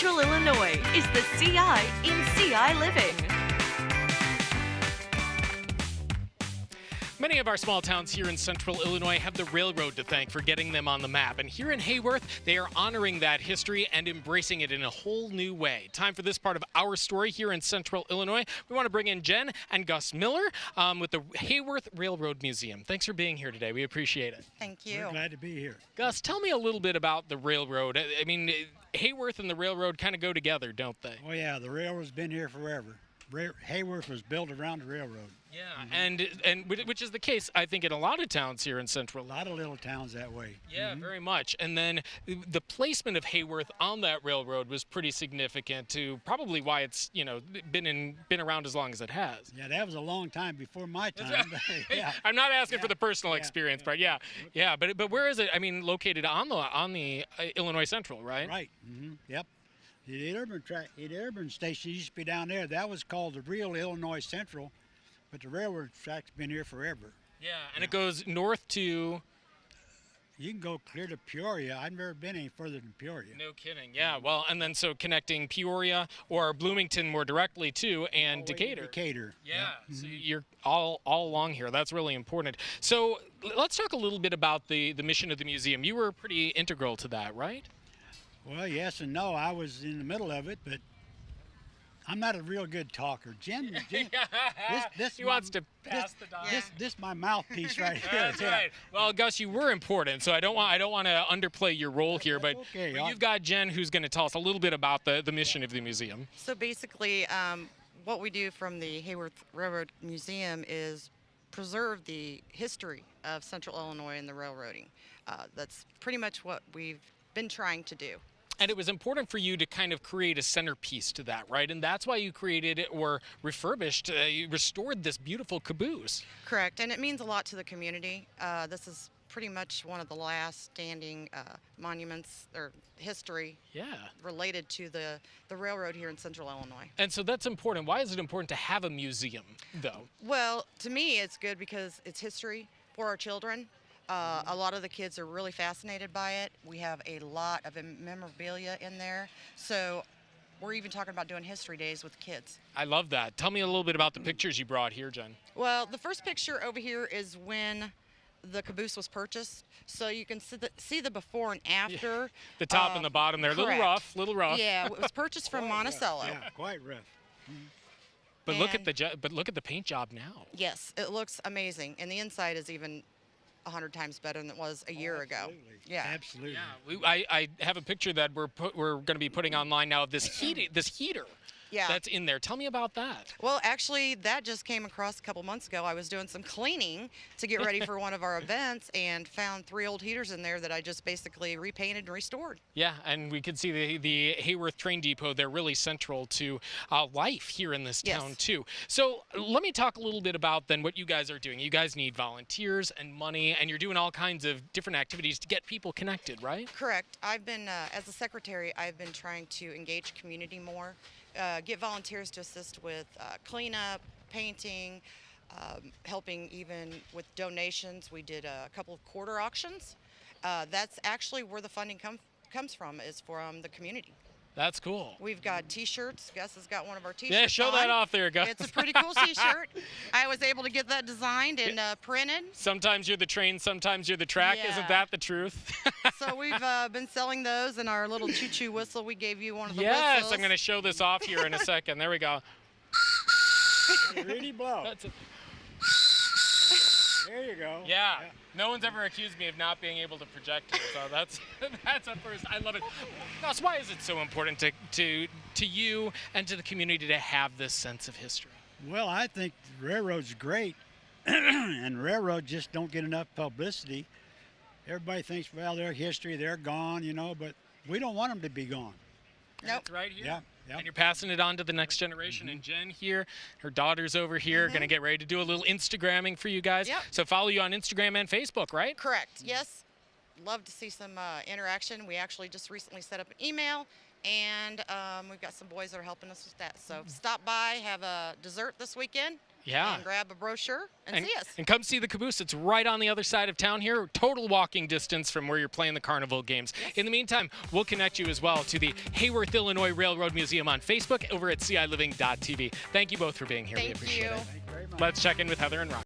Central Illinois is the CI in CI Living. Many of our small towns here in central Illinois have the railroad to thank for getting them on the map. And here in Heyworth, they are honoring that history and embracing it in a whole new way. Time for this part of our story here in central Illinois. We want to bring in Jen and Gus Miller with the Heyworth Railroad Museum. Thanks for being here today. We appreciate it. Thank you. We're glad to be here. Gus, tell me a little bit about the railroad. I mean, Heyworth and the railroad kind of go together, don't they? Oh, yeah, the railroad's been here forever. Heyworth was built around the railroad. Yeah, and which is the case, I think, in a lot of towns here in central. A lot of little towns that way. Yeah, very much. And then the placement of Heyworth on that railroad was pretty significant to probably why it's, you know, been around as long as it has. Yeah, that was a long time before my time. Yeah. I'm not asking for the personal experience, but yeah. But where is it? I mean, located on the Illinois Central, right? Right. Yep. The urban station used to be down there. That was called the real Illinois Central, but the railroad track's been here forever. Yeah, and it goes north to. You can go clear to Peoria. I've never been any further than Peoria. No kidding. Yeah. Well, and then so connecting Peoria or Bloomington more directly too, and Decatur. Decatur. Yeah. So you're all along here. That's really important. So let's talk a little bit about the mission of the museum. You were pretty integral to that, right? Well, yes and no. I was in the middle of it, but I'm not a real good talker. Jen he wants to pass the dog. This my mouthpiece right here. That's right. Well, Gus, you were important, so I don't want to underplay your role here, but okay. You've got Jen who's going to tell us a little bit about the mission of the museum. So basically, what we do from the Heyworth Railroad Museum is preserve the history of Central Illinois and the railroading. That's pretty much what we've been trying to do. And it was important for you to kind of create a centerpiece to that, right? And that's why you created or refurbished, you restored this beautiful caboose. Correct, and it means a lot to the community. This is pretty much one of the last standing monuments or history related to the railroad here in central Illinois. And so that's important. Why is it important to have a museum, though? Well, to me, it's good because it's history for our children. A lot of the kids are really fascinated by it. We have a lot of memorabilia in there. So we're even talking about doing history days with kids. I love that. Tell me a little bit about the pictures you brought here, Jen. Well, the first picture over here is when the caboose was purchased. So you can see the before and after. Yeah. The top and the bottom there. Correct. Little rough. Yeah, it was purchased from Monticello. Yeah, quite rough. But look at the paint job now. Yes, it looks amazing. And the inside is even 100 times better than it was a year ago. Yeah, absolutely. Yeah, I have a picture that we're going to be putting online now of this heater. Yeah. That's in there. Tell me about that. Well, actually, that just came across a couple months ago. I was doing some cleaning to get ready for one of our events and found 3 old heaters in there that I just basically repainted and restored. Yeah, and we could see the Heyworth train depot. They're really central to life here in this town, too. So let me talk a little bit about then what you guys are doing. You guys need volunteers and money, and you're doing all kinds of different activities to get people connected, right? Correct. I've been, as a secretary, I've been trying to engage community more. Get volunteers to assist with cleanup, painting, helping even with donations. We did a couple of quarter auctions. That's actually where the funding comes from, is from the community. That's cool. We've got T-shirts. Gus has got one of our T-shirts. Yeah, show that off there, Gus. It's a pretty cool T-shirt. I was able to get that designed and printed. Sometimes you're the train, sometimes you're the track. Yeah. Isn't that the truth? So we've been selling those, and our little choo-choo whistle. We gave you one of the yes, whistles. I'm going to show this off here in a second. There we go. Really blow. That's it. There you go. Yeah. No one's ever accused me of not being able to project it, so that's a first. I love it. Gus, why is it so important to you and to the community to have this sense of history? Well, I think the railroad's great, and railroads just don't get enough publicity. Everybody thinks, well, their history, they're gone, you know, but we don't want them to be gone. Nope. It's right here. Yeah. And you're passing it on to the next generation. And Jen here, her daughter's over here, going to get ready to do a little Instagramming for you guys. Yep. So follow you on Instagram and Facebook, right? Correct. Yes. Love to see some interaction. We actually just recently set up an email. and we've got some boys that are helping us with that. So stop by, have a dessert this weekend. Yeah. And grab a brochure and see us. And come see the caboose. It's right on the other side of town here. Total walking distance from where you're playing the carnival games. Yes. In the meantime, we'll connect you as well to the Heyworth, Illinois Railroad Museum on Facebook over at CILiving.tv. Thank you both for being here. We Thank appreciate you. it. Thank you very much. Let's check in with Heather and Rob.